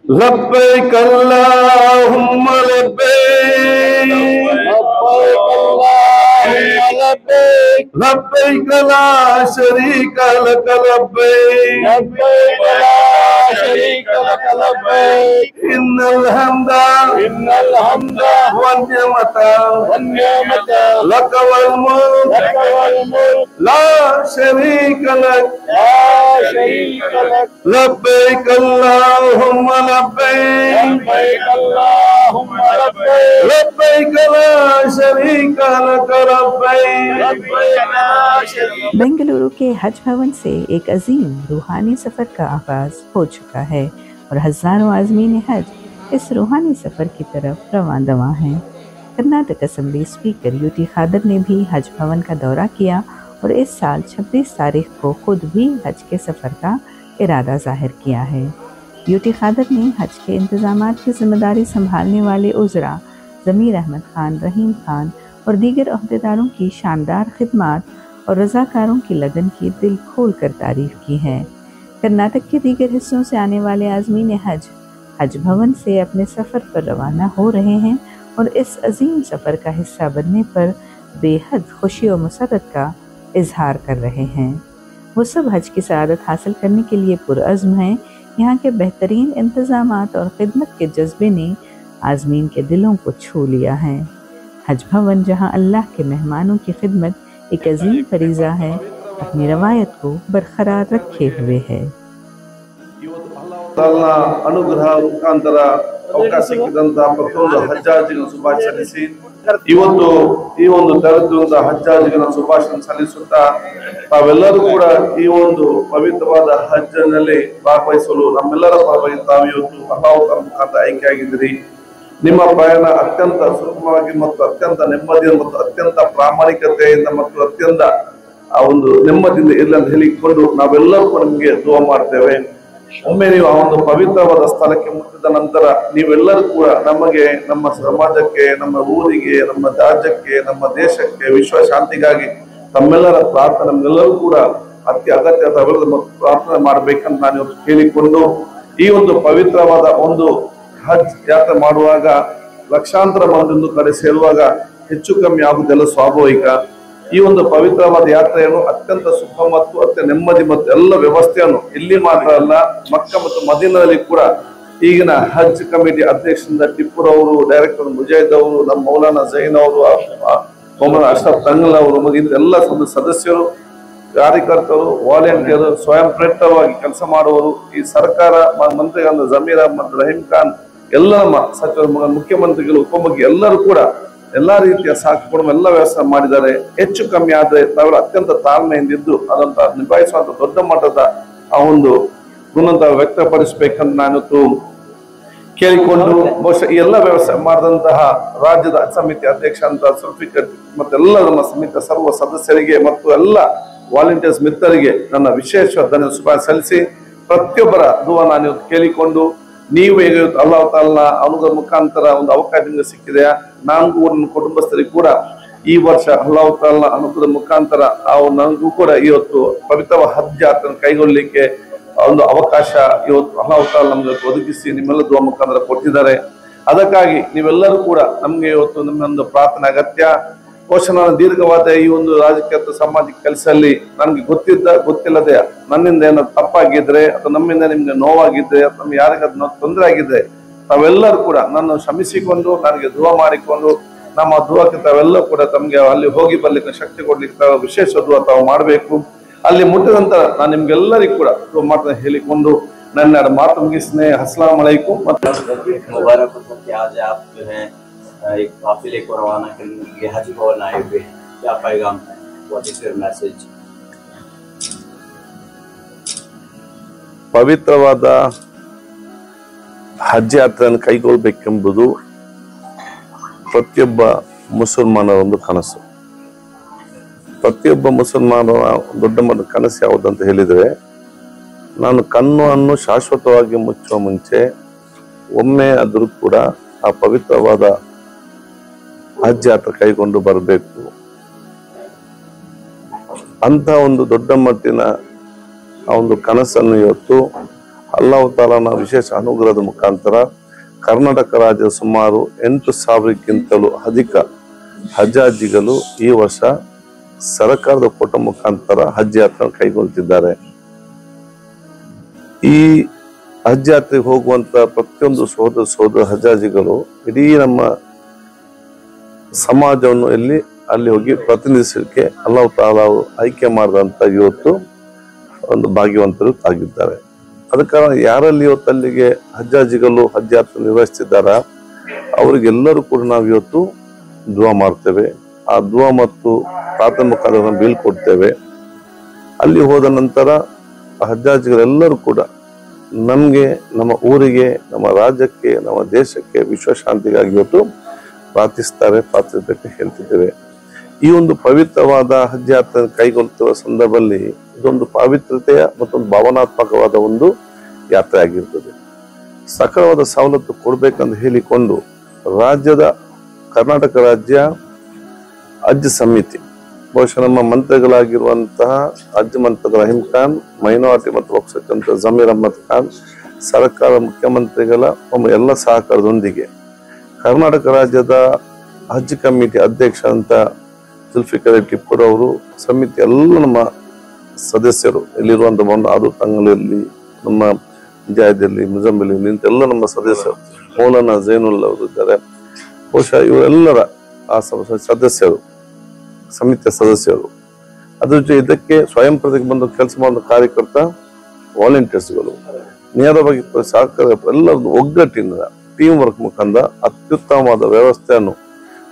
لبيك اللهم لبيك لبيك لا شريك لك لبيك إن الحمد والنعمة لك والملك لا شريك لك لبيك اللهم لبيك لبيك لا شريك لك لبيك। बेंगलुरु के हज भवन से एक अजीम रूहानी सफ़र का आगाज हो चुका है और हज़ारों आज़मीन हज इस रूहानी सफ़र की तरफ रवां हैं। कर्नाटक असम्बली स्पीकर यूटी खादर ने भी हज भवन का दौरा किया और इस साल 26 तारीख को खुद भी हज के सफ़र का इरादा जाहिर किया है। यूटी खादर ने हज के इंतजामात की जिम्मेदारी संभालने वाले उज़रा ज़मीर अहमद खान, रहीम खान और दीगर अहदेदारों की शानदार खिदमात और रज़ाकारों की लगन की दिल खोल कर तारीफ की है। कर्नाटक के दीगर हिस्सों से आने वाले आज़मीन हज भवन से अपने सफ़र पर रवाना हो रहे हैं और इस अजीम सफ़र का हिस्सा बनने पर बेहद खुशी और मसरत का इजहार कर रहे हैं। वो सब हज की सआदत हासिल करने के लिए पुरअज़्म हैं। यहाँ के बेहतरीन इंतज़ामात और खिदमत के जज्बे ने आज़मीन के दिलों को छू लिया है। हज भवन जहाँ अल्लाह के मेहमानों की खिदमत एक अजीम फरीज़ा है, अपनी रवायत को बरकरार रखे हुए है। ಅನುಗ್ರಹ ಮುಖಾಂತರ ಅವಕಾಶ ಸಿಕ್ಕಿದಂತ ಪ್ರತಿಯೊಂದು ಹಜ್ಜಾಜಿಗೆ ಶುಭಾಶಯ ಸಲ್ಲಿಸಿ ಇವತ್ತು ಈ ಒಂದು ತೆರೆದ ಹಜ್ಜಾಜಿಗೆ ಶುಭಾಶಯ ಸಲ್ಲಿಸುತ್ತಾ ತಾವೆಲ್ಲರೂ ಕೂಡ ಈ ಒಂದು ಪವಿತ್ರವಾದ ಹಜ್ಜನಲ್ಲಿ ಭಾಗವಹಿಸಲು ನಮ್ಮೆಲ್ಲರ ಪರವಾಗಿ ತಾವು ಇವತ್ತು ಅಲ್ಲಾಹ್ ಮುಖಾಂತರ ಆಯ್ಕೆಯಾಗಿದ್ದೀರಿ। ನಿಮ್ಮ ಪ್ರಯಾಣ ಅತ್ಯಂತ ಸುಗಮವಾಗಿ ಮತ್ತು ಅತ್ಯಂತ ನೆಮ್ಮದಿಯಿಂದ ಮತ್ತು ಅತ್ಯಂತ ಪ್ರಾಮಾಣಿಕತೆಯಿಂದ ಮತ್ತು ಅತ್ಯಂತ ಆ ಒಂದು ನೆಮ್ಮದಿಯಿಂದ ಇರಲಿ ಅಂತ ಹೇಳಿಕೊಂಡು ನಾವೆಲ್ಲರೂ ನಿಮಗೆ ದುಆ ಮಾಡ್ತೇವೆ। ಒಮ್ಮೆ ನೀವು ಆ ಒಂದು ಪವಿತ್ರವಾದ ಸ್ಥಳಕ್ಕೆ ಮುಟ್ಟಿದ ನಂತರ ನೀವೆಲ್ಲರೂ ಕೂಡ ನಮಗೆ, ನಮ್ಮ ಸಮಾಜಕ್ಕೆ, ನಮ್ಮ ಊರಿಗೆ, ನಮ್ಮ ರಾಜ್ಯಕ್ಕೆ, ನಮ್ಮ ದೇಶಕ್ಕೆ ವಿಶ್ವ ಶಾಂತಿಗಾಗಿ ತಮ್ಮೆಲ್ಲರ ಪ್ರಾರ್ಥನೆ ನಮ್ಮೆಲ್ಲರೂ ಕೂಡ ಅಗತ್ಯ ಪ್ರಾರ್ಥನೆ ಮಾಡ್ಬೇಕಂತ ನಾನು ಕೇಳಿಕೊಂಡು ಈ ಒಂದು ಪವಿತ್ರವಾದ ಒಂದು ಹಜ್ ಯಾತ್ರೆ ಮಾಡುವಾಗ ಲಕ್ಷಾಂತರ ಮಂದಿ ಒಂದು ಕಡೆ ಸೇರುವಾಗ ಹೆಚ್ಚು ಕಮ್ಮಿ ಆಗುವುದೆಲ್ಲ ಸ್ವಾಭಾವಿಕ। ಈ ಒಂದು ಪವಿತ್ರವಾದ ಯಾತ್ರೆಯನ್ನು ಅತ್ಯಂತ ಸುಖ ಮತ್ತು ಅತ್ಯಂತ ನೆಮ್ಮದಿ ಮತ್ತು ಎಲ್ಲ ವ್ಯವಸ್ಥೆಯನ್ನು ಇಲ್ಲಿ ಮಾತ್ರ ಅಲ್ಲ, ಮಕ್ಕ ಮತ್ತು ಮದೀನಾದಲ್ಲಿ ಕೂಡ ಈಗಿನ ಹಜ್ ಕಮಿಟಿ ಅಧ್ಯಕ್ಷರಿಂದ ಟಿಪ್ಪುರ್ ಅವರು, ಡೈರೆಕ್ಟರ್ ಮುಜಾಹಿದ್ ಅವರು, ನಮ್ಮ ಮೌಲಾನಾ ಜೈನ್ ಅವರು, ಮೊಹಮ್ಮದ್ ಅಶ್ರಫ್ ತಂಗಲ್ ಅವರು, ಎಲ್ಲ ಸದಸ್ಯರು, ಕಾರ್ಯಕರ್ತರು, ವಾಲಂಟಿಯರ್, ಸ್ವಯಂ ಪ್ರೇರಿತವಾಗಿ ಕೆಲಸ ಮಾಡುವವರು, ಈ ಸರ್ಕಾರ ಮಂತ್ರಿಗಳಾದ ಜಮೀರ್ ಅಹಮದ್, ರಹೀಂ ಖಾನ್, ಎಲ್ಲ ನಮ್ಮ ಸಚಿವರು, ಮುಖ್ಯಮಂತ್ರಿಗಳು, ಉಪಮುಖ್ಯ ಎಲ್ಲರೂ ಕೂಡ ಎಲ್ಲಾ ರೀತಿಯ ಸಾಕು ಎಲ್ಲ ವ್ಯವಸ್ಥೆ ಮಾಡಿದ್ದಾರೆ। ಹೆಚ್ಚು ಕಮ್ಮಿ ಆದ್ರೆ ತಾವೆಲ್ಲ ಅತ್ಯಂತ ತಾಳ್ಮೆಯಿಂದಿದ್ದು ಅದಂತ ನಿಭಾಯಿಸುವಂತ ದೊಡ್ಡ ಮಟ್ಟದ ಆ ಒಂದು ಗುಣದ ವ್ಯಕ್ತಪಡಿಸಬೇಕಂತ ನಾನು ಕೇಳಿಕೊಂಡು ಬಹುಶಃ ಈ ಎಲ್ಲ ವ್ಯವಸ್ಥೆ ಮಾಡಿದಂತಹ ರಾಜ್ಯದ ಸಮಿತಿ ಅಧ್ಯಕ್ಷ ಅಂತ ಸುಲ್ಫಿಕರ್ ಮತ್ತೆಲ್ಲ ನಮ್ಮ ಸಮಿತಿಯ ಸರ್ವ ಸದಸ್ಯರಿಗೆ ಮತ್ತು ಎಲ್ಲ ವಾಲಂಟಿಯರ್ಸ್ ಮಿತ್ರರಿಗೆ ನನ್ನ ವಿಶೇಷ ಧನ್ಯವಾದ ಶುಭಾಶಯ ಸಲ್ಲಿಸಿ ಪ್ರತಿಯೊಬ್ಬರ ದುಆ ನಾನು ಕೇಳಿಕೊಂಡು ನೀವು ಈಗ ಅಲ್ಲಾಹ್ ತಾಲಾ ಅನುಗ್ರಹ ಮುಖಾಂತರ ಒಂದು ಅವಕಾಶ ನಿಮಗೆ ಸಿಕ್ಕಿದೆ। ನನಗೂ ನನ್ನ ಕುಟುಂಬಸ್ಥರಿಗೆ ಕೂಡ ಈ ವರ್ಷ ಅಲ್ಲಾಹ್ ತಾಲಾ ಅನುಗ್ರಹ ಮುಖಾಂತರ ನನಗೂ ಕೂಡ ಇವತ್ತು ಪವಿತ್ರ ಹಜ್ ಯಾತ್ರೆಯನ್ನು ಕೈಗೊಳ್ಳಲಿಕ್ಕೆ ಒಂದು ಅವಕಾಶ ಇವತ್ತು ಅಲ್ಲಾಹ್ ತಾಲಾ ನಮ್ಗೆ ಒದಗಿಸಿ ನಿಮ್ಮೆಲ್ಲ ದುಆ ಮುಖಾಂತರ ಕೊಟ್ಟಿದ್ದಾರೆ। ಅದಕ್ಕಾಗಿ ನೀವೆಲ್ಲರೂ ಕೂಡ ನಮ್ಗೆ ಇವತ್ತು ನಿಮ್ಮೊಂದು ಪ್ರಾರ್ಥನೆ ಅಗತ್ಯ। ಬಹುಶಃ ನಾನು ದೀರ್ಘವಾದ ಈ ಒಂದು ರಾಜಕೀಯ ಸಾಮಾಜಿಕ ಕೆಲಸದಲ್ಲಿ ನನಗೆ ಗೊತ್ತಿಲ್ಲದೆ ನನ್ನಿಂದ ಏನಾದ್ರು ತಪ್ಪಾಗಿದ್ರೆ ಅಥವಾ ನಮ್ಮಿಂದ ನಿಮ್ಗೆ ನೋವಾಗಿದ್ರೆ ಅಥವಾ ನಮ್ಗೆ ಯಾರಿಗಾದ್ರೂ ತೊಂದರೆ ಆಗಿದ್ರೆ ತಾವೆಲ್ಲರೂ ಕೂಡ ನನ್ನ ಕ್ಷಮಿಸಿಕೊಂಡು ನನಗೆ ದುಆ ಮಾಡಿಕೊಂಡು ನಮ್ಮ ದುಆಕ್ಕೆ ತಾವೆಲ್ಲ ಕೂಡ ತಮ್ಗೆ ಅಲ್ಲಿ ಹೋಗಿ ಬರ್ಲಿಕ್ಕೆ ಶಕ್ತಿ ಕೊಡ್ಲಿಕ್ಕೆ ವಿಶೇಷ ದುಆ ತಾವು ಮಾಡಬೇಕು। ಅಲ್ಲಿ ಮುಟ್ಟಿದ ನಂತರ ನಾನು ನಿಮ್ಗೆಲ್ಲರಿಗೂ ಕೂಡ ದುಆ ಮಾಡ್ತಾ ಹೇಳಿಕೊಂಡು ನನ್ನ ಮಾತು ಮುಗಿಸ್ತೀನಿ। अस्सलाम अलैकुम। मुबारक हो कि आज आप जो है एक काफिले को रवाना करने के लिए हज भवन आए हुए हैं, क्या पैगाम है, व्हाट इज योर मैसेज? ಪವಿತ್ರವಾದ ಹಜ್ ಯಾತ್ರೆಯನ್ನು ಕೈಗೊಳ್ಳಬೇಕೆಂಬುದು ಪ್ರತಿಯೊಬ್ಬ ಮುಸಲ್ಮಾನರ ಒಂದು ಕನಸು। ಪ್ರತಿಯೊಬ್ಬ ಮುಸಲ್ಮಾನರ ದೊಡ್ಡ ಮಟ್ಟದ ಕನಸು ಯಾವುದಂತ ಹೇಳಿದ್ರೆ, ನಾನು ಕಣ್ಣನ್ನು ಶಾಶ್ವತವಾಗಿ ಮುಚ್ಚುವ ಮುಂಚೆ ಒಮ್ಮೆ ಆದರೂ ಕೂಡ ಆ ಪವಿತ್ರವಾದ ಹಜ್ ಯಾತ್ರೆ ಕೈಗೊಂಡು ಬರಬೇಕು ಅಂತ ಒಂದು ದೊಡ್ಡ ಮಟ್ಟಿನ ಆ ಒಂದು ಕನಸನ್ನು ಇವತ್ತು ಅಲ್ಲಾಹ್ ತಾಲಾನ ವಿಶೇಷ ಅನುಗ್ರಹದ ಮುಖಾಂತರ ಕರ್ನಾಟಕ ರಾಜ್ಯದ ಸುಮಾರು 8,000ಕ್ಕಿಂತಲೂ ಅಧಿಕ ಹಜ್ಜಾಜಿಗಳು ಈ ವರ್ಷ ಸರ್ಕಾರದ ಕೋಟ ಮುಖಾಂತರ ಹಜ್ ಯಾತ್ರೆ ಕೈಗೊಳ್ಳುತ್ತಿದ್ದಾರೆ. ಈ ಹಜ್ ಯಾತ್ರೆಗೆ ಹೋಗುವಂತ ಪ್ರತಿಯೊಂದು ಸೋದರ ಹಜ್ಜಾಜಿಗಳು ಇಡೀ ನಮ್ಮ ಸಮಾಜವನ್ನು ಅಲ್ಲಿ ಹೋಗಿ ಪ್ರತಿನಿಧಿಸಲಿಕ್ಕೆ ಅಲ್ಲಾಹ್ ತಾಲಾ ಆಯ್ಕೆ ಮಾಡಿದಂತ ಇವತ್ತು ಒಂದು ಭಾಗ್ಯವಂತರು ಆಗಿದ್ದಾರೆ. ಅದ ಕಾರಣ ಯಾರಲ್ಲಿ ಇವತ್ತು ಅಲ್ಲಿಗೆ ಹಜ್ಜಾಜಿಗಳು ಹಜ್ ಯಾತ್ರೆ ನಿರ್ವಹಿಸ್ತಿದ್ದಾರ ಅವರಿಗೆಲ್ಲರೂ ಕೂಡ ನಾವು ಇವತ್ತು ದುವಾ ಮಾಡ್ತೇವೆ. ಆ ದುವಾ ಮತ್ತು ಪ್ರಾರ್ಥನೆ ಮುಖಾಂತರ ಬೀಳ್ಕೊಡ್ತೇವೆ. ಅಲ್ಲಿ ಹೋದ ನಂತರ ಹಜ್ಜಾಜಿಗಳೆಲ್ಲರೂ ಕೂಡ ನಮ್ಗೆ, ನಮ್ಮ ಊರಿಗೆ, ನಮ್ಮ ರಾಜ್ಯಕ್ಕೆ, ನಮ್ಮ ದೇಶಕ್ಕೆ ವಿಶ್ವಶಾಂತಿಗಾಗಿ ಇವತ್ತು ಪ್ರಾರ್ಥಿಸ್ತಾರೆ, ಪ್ರಾರ್ಥಿಸಬೇಕು ಹೇಳ್ತಿದ್ದೇವೆ. ಈ ಒಂದು ಪವಿತ್ರವಾದ ಹಜ್ ಯಾತ್ರೆ ಕೈಗೊಳ್ಳುವ ಸಂದರ್ಭದಲ್ಲಿ ಇದೊಂದು ಪವಿತ್ರತೆಯ ಮತ್ತೊಂದು ಭಾವನಾತ್ಮಕವಾದ ಒಂದು ಯಾತ್ರೆ ಆಗಿರ್ತದೆ. ಸಕಲವಾದ ಸವಲತ್ತು ಕೊಡ್ಬೇಕಂತ ಹೇಳಿಕೊಂಡು ರಾಜ್ಯದ ಕರ್ನಾಟಕ ರಾಜ್ಯ ಹಜ್ ಸಮಿತಿ, ಬಹುಶಃ ನಮ್ಮ ಮಂತ್ರಿಗಳಾಗಿರುವಂತಹ ಹಜ್ ಮಂತ್ರಿ ರಹೀಂ ಖಾನ್, ಮೈನಾರಿಟಿ ಮತ್ತು ವಕ್ಫ್ ಸಚಿವ ಜಮೀರ್ ಅಹ್ಮದ್ ಖಾನ್, ಸರ್ಕಾರ ಮುಖ್ಯಮಂತ್ರಿಗಳ ಎಲ್ಲ ಸಹಕಾರದೊಂದಿಗೆ ಕರ್ನಾಟಕ ರಾಜ್ಯದ ಹಜ್ ಕಮಿಟಿ ಅಧ್ಯಕ್ಷ ಅಂತ ಜುಲ್ಫಿಕರ್ ಟಿಪ್ಪುರ್ ಅವರು, ಸಮಿತಿ ಎಲ್ಲ ನಮ್ಮ ಸದಸ್ಯರು ಇಲ್ಲಿರುವಂತ ಆರು ತಂಗಲಿರಲಿ, ನಮ್ಮ ಜಾಯದಲ್ಲಿ, ಮುಜಂಬಿಲಿ ಇಂತೆಲ್ಲ ನಮ್ಮ ಸದಸ್ಯರು, ಮೌಲಾನಾ ಜೈನುಲ್ ಅವರು ಇದ್ದಾರೆ. ಬಹುಶಃ ಇವರೆಲ್ಲರ ಆ ಸದಸ್ಯರು, ಸಮಿತಿಯ ಸದಸ್ಯರು, ಅದ್ರ ಜೊತೆ ಇದಕ್ಕೆ ಸ್ವಯಂ ಪ್ರತಿಗೆ ಬಂದು ಕೆಲಸ ಮಾಡುವ ಕಾರ್ಯಕರ್ತ, ವಾಲಂಟಿಯರ್ಸ್ಗಳು, ನೇರವಾಗಿ ಸಹಕಾರ ಎಲ್ಲರದ್ದು ಒಗ್ಗಟ್ಟಿನ ಟೀಮ್ ವರ್ಕ್ ಮುಖಾಂತರ ಅತ್ಯುತ್ತಮವಾದ ವ್ಯವಸ್ಥೆಯನ್ನು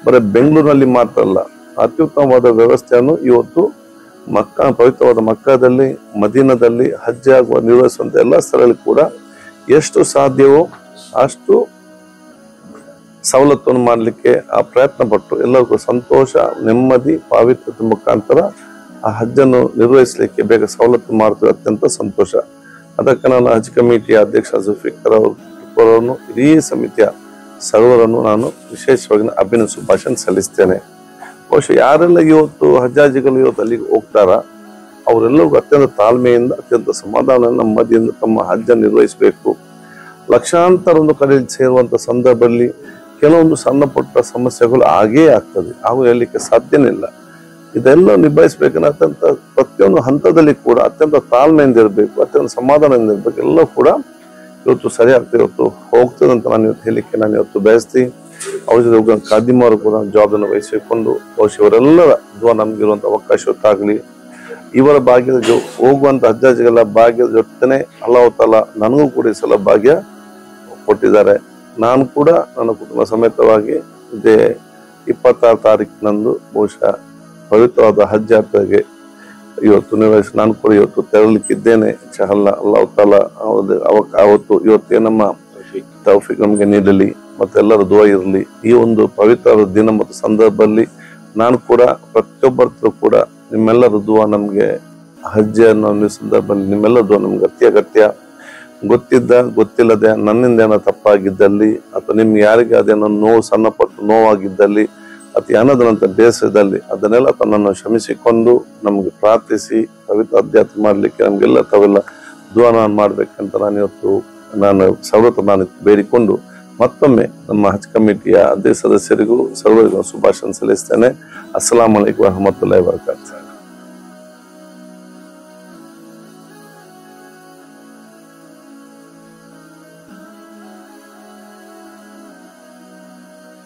ಬರೀ ಬೆಂಗಳೂರಿನಲ್ಲಿ ಮಾತ್ರ ಅಲ್ಲ, ಅತ್ಯುತ್ತಮವಾದ ವ್ಯವಸ್ಥೆಯನ್ನು ಇವತ್ತು ಪವಿತ್ರವಾದ ಮಕ್ಕಾದಲ್ಲಿ, ಮದೀನದಲ್ಲಿ ಹಜ್ ಆಗುವ ನಿರ್ವಹಿಸುವಂತ ಎಲ್ಲ ಸ್ಥಳಗಳಲ್ಲಿ ಕೂಡ ಎಷ್ಟು ಸಾಧ್ಯವೋ ಅಷ್ಟು ಸವಲತ್ತನ್ನು ಮಾಡಲಿಕ್ಕೆ ಆ ಪ್ರಯತ್ನ ಪಟ್ಟು ಎಲ್ಲರಿಗೂ ಸಂತೋಷ, ನೆಮ್ಮದಿ, ಪಾವಿತ್ರ್ಯತೆ ಮುಖಾಂತರ ಆ ಹಜ್ಜನ್ನು ನಿರ್ವಹಿಸಲಿಕ್ಕೆ ಬೇಗ ಸವಲತ್ತು ಮಾಡ್ತಾರೆ. ಅತ್ಯಂತ ಸಂತೋಷ. ಅದಕ್ಕೆ ನಾನು ಹಜ್ ಕಮಿಟಿಯ ಅಧ್ಯಕ್ಷ ಜುಲ್ಫಿಕರ್ ಅವರನ್ನು, ಇಡೀ ಸಮಿತಿಯ ಸರ್ವರನ್ನು ನಾನು ವಿಶೇಷವಾಗಿ ಅಭಿನಂದಿಸುವ ಭಾಷಣ ಸಲ್ಲಿಸ್ತೇನೆ. ಬಹುಶಃ ಯಾರೆಲ್ಲ ಇವತ್ತು ಹಜ್ಜಾಜಿಗಳು ಇವತ್ತು ಅಲ್ಲಿಗೆ ಹೋಗ್ತಾರ ಅವರೆಲ್ಲರಿಗೂ ಅತ್ಯಂತ ತಾಳ್ಮೆಯಿಂದ, ಅತ್ಯಂತ ಸಮಾಧಾನ, ನೆಮ್ಮದಿಯಿಂದ ತಮ್ಮ ಹಜ್ಜನ್ನು ನಿರ್ವಹಿಸಬೇಕು. ಲಕ್ಷಾಂತರ ಒಂದು ಕಡೆಯಲ್ಲಿ ಸೇರುವಂತ ಸಂದರ್ಭದಲ್ಲಿ ಕೆಲವೊಂದು ಸಣ್ಣ ಪುಟ್ಟ ಸಮಸ್ಯೆಗಳು ಆಗೇ ಆಗ್ತದೆ, ಹಾಗೂ ಹೇಳಲಿಕ್ಕೆ ಸಾಧ್ಯನೇ ಇಲ್ಲ. ಇದೆಲ್ಲ ನಿಭಾಯಿಸಬೇಕನ್ನ ಅತ್ಯಂತ ಪ್ರತಿಯೊಂದು ಹಂತದಲ್ಲಿ ಕೂಡ ಅತ್ಯಂತ ತಾಳ್ಮೆಯಿಂದ ಇರಬೇಕು, ಅತ್ಯಂತ ಸಮಾಧಾನದಿಂದ ಇರಬೇಕು. ಎಲ್ಲ ಕೂಡ ಇವತ್ತು ಸರಿ ಆಗ್ತದೆ, ಇವತ್ತು ಹೋಗ್ತದೆ ಅಂತ ನಾನು ಇವತ್ತು ಹೇಳಲಿಕ್ಕೆ ನಾನು ಇವತ್ತು ಬಯಸ್ತೀನಿ. ಅವ್ರ ಜೊತೆ ಹೋಗೋ ಖಾದಿಮರು ಕೂಡ ಜವಾಬ್ದಾರಿಯನ್ನು ವಹಿಸಿಕೊಂಡು ಬಹುಶಃ ಇವರೆಲ್ಲರ ದುವಾ ನಮ್ಗಿರುವಂತ ಅವಕಾಶ ಹೊತ್ತಾಗ್ಲಿ. ಇವರ ಭಾಗ್ಯದ ಹೋಗುವಂತ ಹಜ್ಜಾಜಿಗಳ ಭಾಗ್ಯದ ಜೊತೆನೆ ಅಲ್ಲಾಹ್ ತಾಲಾ ನನಗೂ ಕೂಡ ಈ ಸಲ ಭಾಗ್ಯ ಕೊಟ್ಟಿದ್ದಾರೆ. ನಾನು ಕೂಡ ನನ್ನ ಕುಟುಂಬ ಸಮೇತವಾಗಿ ಇದೇ 26 ತಾರೀಕಿನಂದು ಬಹುಶಃ ಪವಿತ್ರವಾದ ಹಜ್ ಯಾತ್ರೆಗೆ ಇವತ್ತು ನಿರ್ವಹಿಸಿ ನಾನು ಕೂಡ ಇವತ್ತು ತೆರಳಲಿಕ್ಕಿದ್ದೇನೆ. ಅಲ್ಲಾಹ್ ತಾಲಾ ಅವತ್ತು ಇವತ್ತೇ ನಮ್ಮ ತೌಫೀಕ್ ನಮಗೆ ನೀಡಲಿ, ಮತ್ತೆಲ್ಲರ ದುವಾ ಇರಲಿ. ಈ ಒಂದು ಪವಿತ್ರವಾದ ದಿನ ಮತ್ತು ಸಂದರ್ಭದಲ್ಲಿ ನಾನು ಕೂಡ ಪ್ರತಿಯೊಬ್ಬರು ಕೂಡ ನಿಮ್ಮೆಲ್ಲರ ದುವಾ ನಮ್ಗೆ ಹಜ್ ಅನ್ನೋ ಸಂದರ್ಭದಲ್ಲಿ ನಿಮ್ಮೆಲ್ಲರ ದುವಾ ನಮ್ಗೆ ಅತ್ಯಗತ್ಯ. ಗೊತ್ತಿದ್ದ ಗೊತ್ತಿಲ್ಲದೆ ನನ್ನಿಂದ ಏನೋ ತಪ್ಪಾಗಿದ್ದಲ್ಲಿ ಅಥವಾ ನಿಮ್ಗೆ ಯಾರಿಗೆ ಅದೇನೋ ನೋವು, ಸಣ್ಣ ಪಟ್ಟು ನೋವಾಗಿದ್ದಲ್ಲಿ ಅಥವಾ ಅನ್ನೋದನ್ನಂತ ಬೇಸರದಲ್ಲಿ ಅದನ್ನೆಲ್ಲ ತನ್ನನ್ನು ಕ್ಷಮಿಸಿಕೊಂಡು ನಮ್ಗೆ ಪ್ರಾರ್ಥಿಸಿ ಪವಿತ್ರ ಅಧ್ಯಾತ್ಮ ಮಾಡ್ಲಿಕ್ಕೆ ನಮ್ಗೆಲ್ಲ ತಾವೆಲ್ಲ ದುವಾ ನಾನು ಮಾಡ್ಬೇಕಂತ ನಾನು ಸರ್ವತ್ರ ನಾನು ಬೇಡಿಕೊಂಡು ಮತ್ತೊಮ್ಮೆ ನಮ್ಮ ಹಜ್ ಕಮಿಟಿಯ ಅಧ್ಯಕ್ಷ ಸದಸ್ಯರಿಗೂ ಸರ್ವರಿಗೂ ಶುಭಾಶಯ ಸಲ್ಲಿಸ್ತೇನೆ. ಅಸ್ಸಲಾಮು ಅಲೈಕುಂ ವರಹಮತುಲ್ಲಾಹಿ ವಬರಕಾತುಹು.